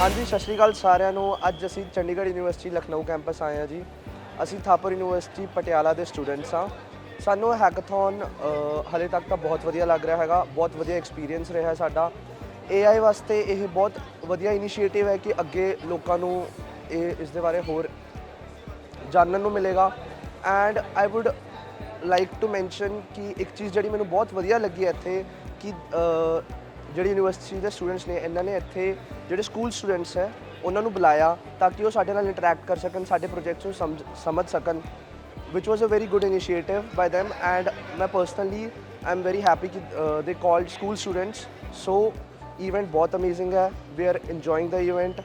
ਹਾਂਜੀ ਸਤਿ ਸ਼੍ਰੀ ਅਕਾਲ ਸਾਰਿਆਂ ਨੂੰ। ਅੱਜ ਅਸੀਂ ਚੰਡੀਗੜ੍ਹ ਯੂਨੀਵਰਸਿਟੀ ਲਖਨਊ ਕੈਂਪਸ ਆਏ ਹਾਂ ਜੀ। ਅਸੀਂ ਥਾਪਰ ਯੂਨੀਵਰਸਿਟੀ ਪਟਿਆਲਾ ਦੇ ਸਟੂਡੈਂਟਸ ਹਾਂ। ਸਾਨੂੰ ਹੈਕਥੌਨ ਹਾਲੇ ਤੱਕ ਤਾਂ ਬਹੁਤ ਵਧੀਆ ਲੱਗ ਰਿਹਾ ਹੈਗਾ, ਬਹੁਤ ਵਧੀਆ ਐਕਸਪੀਰੀਅੰਸ ਰਿਹਾ ਸਾਡਾ। AI ਵਾਸਤੇ ਇਹ ਬਹੁਤ ਵਧੀਆ ਇਨੀਸ਼ੀਏਟਿਵ ਹੈ ਕਿ ਅੱਗੇ ਲੋਕਾਂ ਨੂੰ ਇਸ ਦੇ ਬਾਰੇ ਹੋਰ ਜਾਣਨ ਨੂੰ ਮਿਲੇਗਾ। And I would like to mention ਕਿ ਇੱਕ ਚੀਜ਼ ਜਿਹੜੀ ਮੈਨੂੰ ਬਹੁਤ ਵਧੀਆ ਲੱਗੀ ਇੱਥੇ ਕਿ ਜਿਹੜੀ ਯੂਨੀਵਰਸਿਟੀ ਦੇ ਸਟੂਡੈਂਟਸ ਨੇ, ਇਹਨਾਂ ਨੇ ਇੱਥੇ ਜਿਹੜੇ ਸਕੂਲ ਸਟੂਡੈਂਟਸ ਹੈ ਉਹਨਾਂ ਨੂੰ ਬੁਲਾਇਆ ਤਾਂ ਕਿ ਉਹ ਸਾਡੇ ਨਾਲ ਇੰਟਰੈਕਟ ਕਰ ਸਕਣ, ਸਾਡੇ ਪ੍ਰੋਜੈਕਟਸ ਨੂੰ ਸਮਝ ਸਕਣ, which was a very good initiative by them. And मैं personally I'm very happy कि they called school students. So event बहुत amazing है, we are enjoying the event.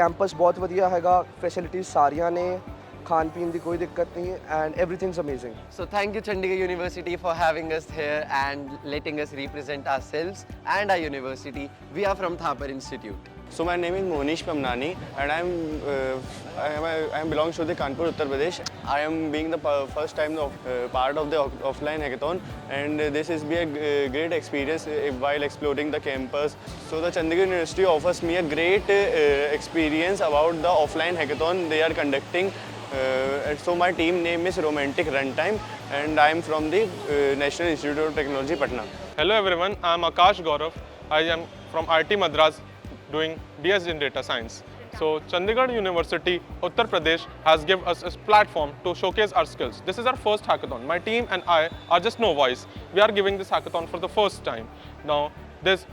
Campus बहुत ਵਧੀਆ ਹੈਗਾ, facilities ਸਾਰੀਆਂ ਨੇ, ਖਾਣ ਪੀਣ ਦੀ ਕੋਈ ਦਿੱਕਤ ਨਹੀਂ, and everything's amazing. So thank you Chandigarh University for having us here and letting us represent ourselves and our university. We are from Thapar Institute. So my name is Monish Pamnani and I am belongs to the Kanpur, Uttar Pradesh. I am being the first time part of the offline hackathon, and this has been a great experience while exploring the campus. So the Chandigarh University offers me a great experience about the offline hackathon they are conducting. So my team name is Romantic Runtime and I am from the National Institute of Technology, Patna. Hello everyone, I am Akash Gaurav. I am from IIT Madras doing BS in Data Science. So Chandigarh University, Uttar Pradesh has given us a platform to showcase our skills. This is our first hackathon. My team and I are just novice. We are giving this hackathon for the first time. Now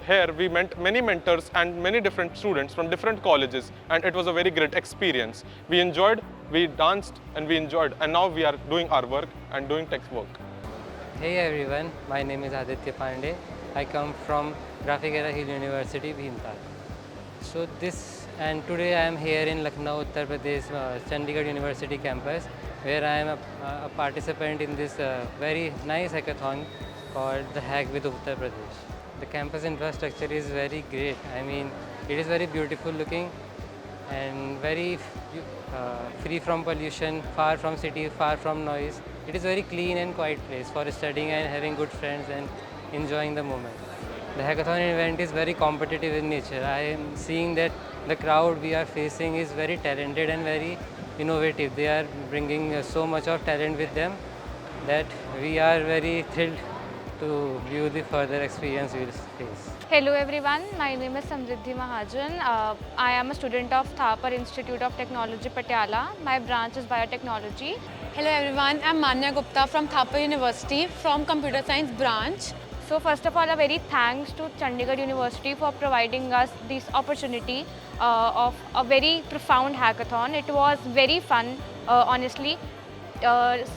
here we met many mentors and many different students from different colleges, and it was a very great experience. We enjoyed, we danced and we enjoyed, and now we are doing our work and doing tech work. Hey everyone, my name is Aditya Pandey. I come from Graphic Era Hill University, Bhimtal. So today I am here in Lucknow, Uttar Pradesh, Chandigarh University campus, where I am a participant in this very nice hackathon called the Hack with Uttar Pradesh. The campus infrastructure is very great. I mean, it is very beautiful looking and very free from pollution, far from city, far from noise. It is very clean and quiet place for studying and having good friends and enjoying the moment. The hackathon event is very competitive in nature. I am seeing that the crowd we are facing is very talented and very innovative. They are bringing so much of talent with them that we are very thrilled to view the further experience we will face. Hello everyone, my name is Samriddhi Mahajan. I am a student of Thapar Institute of Technology, Patiala. My branch is biotechnology. Hello everyone, I am Manya Gupta from Thapar University from Computer Science branch. So first of all, a very thanks to Chandigarh University for providing us this opportunity of a very profound hackathon. It was very fun, honestly.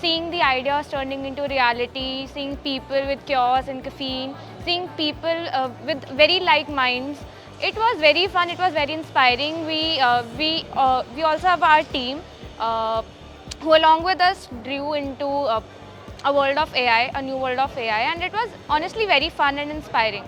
Seeing the ideas turning into reality, seeing people with chaos and caffeine, seeing people with very like minds. It was very fun, it was very inspiring. We also have our team who along with us drew into a world of AI, a new world of AI, and it was honestly very fun and inspiring.